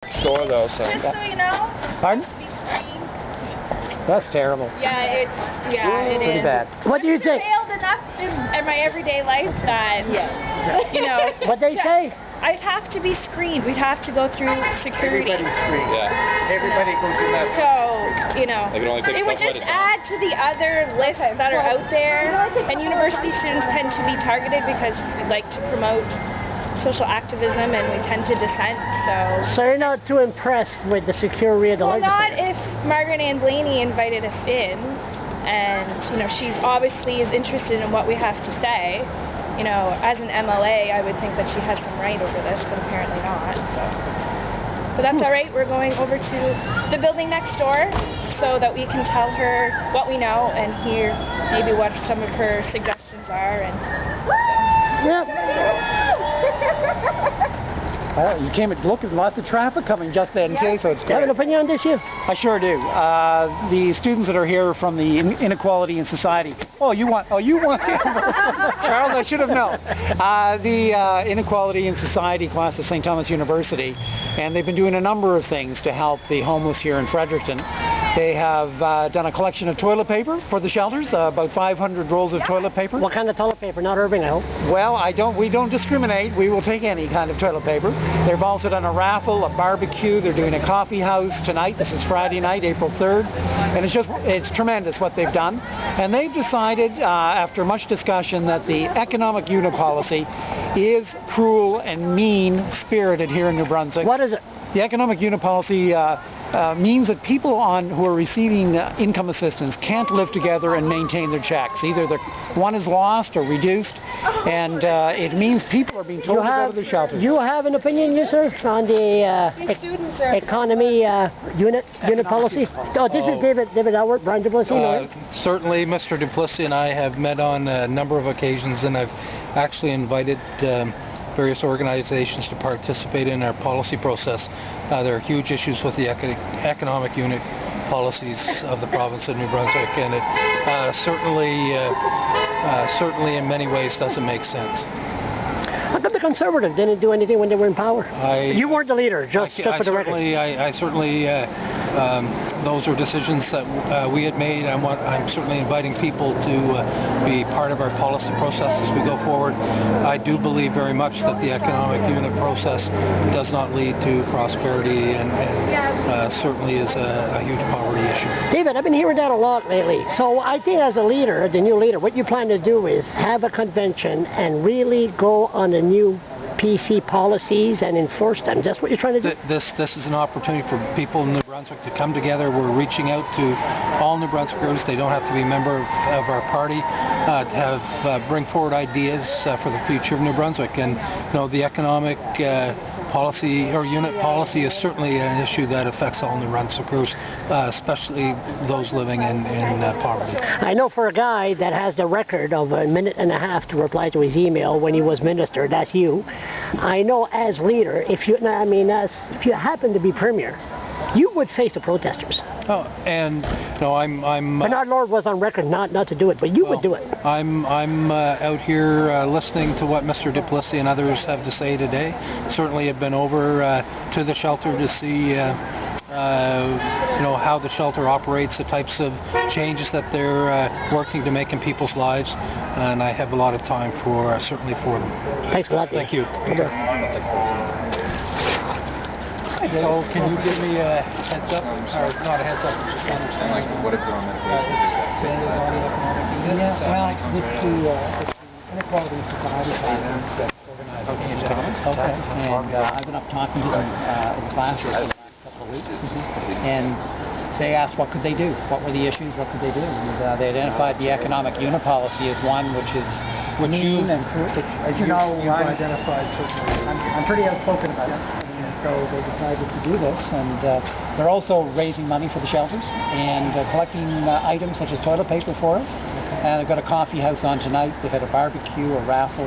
store though, so. Just so you know. Pardon? That's terrible. Yeah, it Pretty is. bad. What do you think? I've failed enough in my everyday life that, you know. What they say? I'd have to be screened. We'd have to go through security. Everybody's screened. Yeah. Everybody goes in that. So, you know, They can only take it would just add to the other lists that are out there. And university students tend to be targeted because we like to promote social activism and we tend to dissent. So you're not too impressed with the security of the Well, not legislature? if Margaret Ann Blaney invited us in, and you know she's obviously is interested in what we have to say. You know, as an MLA, I would think that she has some right over this, but apparently not. So. But that's all right. We're going over to the building next door so that we can tell her what we know and hear maybe what some of her suggestions are. And Well, you came at lots of traffic coming just then too, so it's great. You have an opinion on this issue? I sure do. The students that are here from the inequality in society. Oh, you want Charles, I should have known. The inequality in society class at St. Thomas University, and they've been doing a number of things to help the homeless here in Fredericton. They have done a collection of toilet paper for the shelters, about 500 rolls of toilet paper. What kind of toilet paper? Not Irving, I hope. Well, we don't discriminate. We will take any kind of toilet paper. They've also done a raffle, a barbecue. They're doing a coffee house tonight. This is Friday night, April 3rd. And it's tremendous what they've done. And they've decided, after much discussion, that the economic unit policy is cruel and mean-spirited here in New Brunswick. What is it? The economic unit policy means that people who are receiving income assistance can't live together and maintain their checks. Either one is lost or reduced, and it means people are being told to go to the shelters. You have an opinion, you sir, on the economy unit policy? Oh, this is David Albert, Brian Duplessis. Certainly, Mr. Duplessis and I have met on a number of occasions, and I've actually invited various organizations to participate in our policy process. There are huge issues with the economic unit policies of the province of New Brunswick, and it certainly in many ways doesn't make sense. How come the Conservatives didn't do anything when they were in power? You weren't the leader, just for the record. I certainly those are decisions that we had made. I'm certainly inviting people to be part of our policy process as we go forward. I do believe very much that the economic unit process does not lead to prosperity and certainly is a huge poverty issue. David, I've been hearing that a lot lately. So I think as a leader, the new leader, what you plan to do is have a convention and really go on the new PC policies and enforce them. That's what you're trying to do? This is an opportunity for people in New Brunswick to come together. We're reaching out to all New Brunswickers. They don't have to be a member of our party to bring forward ideas for the future of New Brunswick. And you know, the economic policy or unit policy is certainly an issue that affects all New Brunswickers, especially those living in poverty. I know for a guy that has the record of a minute and a half to reply to his email when he was minister, that's you. I know as leader, if you happen to be premier, you would face the protesters. Oh, and no, I'm. Bernard Lord was on record not to do it, but you would do it. I'm out here listening to what Mr. Duplessis and others have to say today. Certainly, have been over to the shelter to see. How the shelter operates, the types of changes that they're working to make in people's lives, and I have a lot of time certainly for them. Thanks a lot. Thank you. So can you give me a heads up, or not a heads up, just understand what is on that? Well, with the inequality in society classes organized in Thomas. Okay. And I've been up talking to them in classes for the last couple of weeks, and they asked what could they do, what were the issues, what could they do, and they identified the economic unit policy as one which is mean and cruel. As you know, I'm pretty outspoken about it. So they decided to do this, and they're also raising money for the shelters and collecting items such as toilet paper for us. And they've got a coffee house on tonight. They've had a barbecue, a raffle.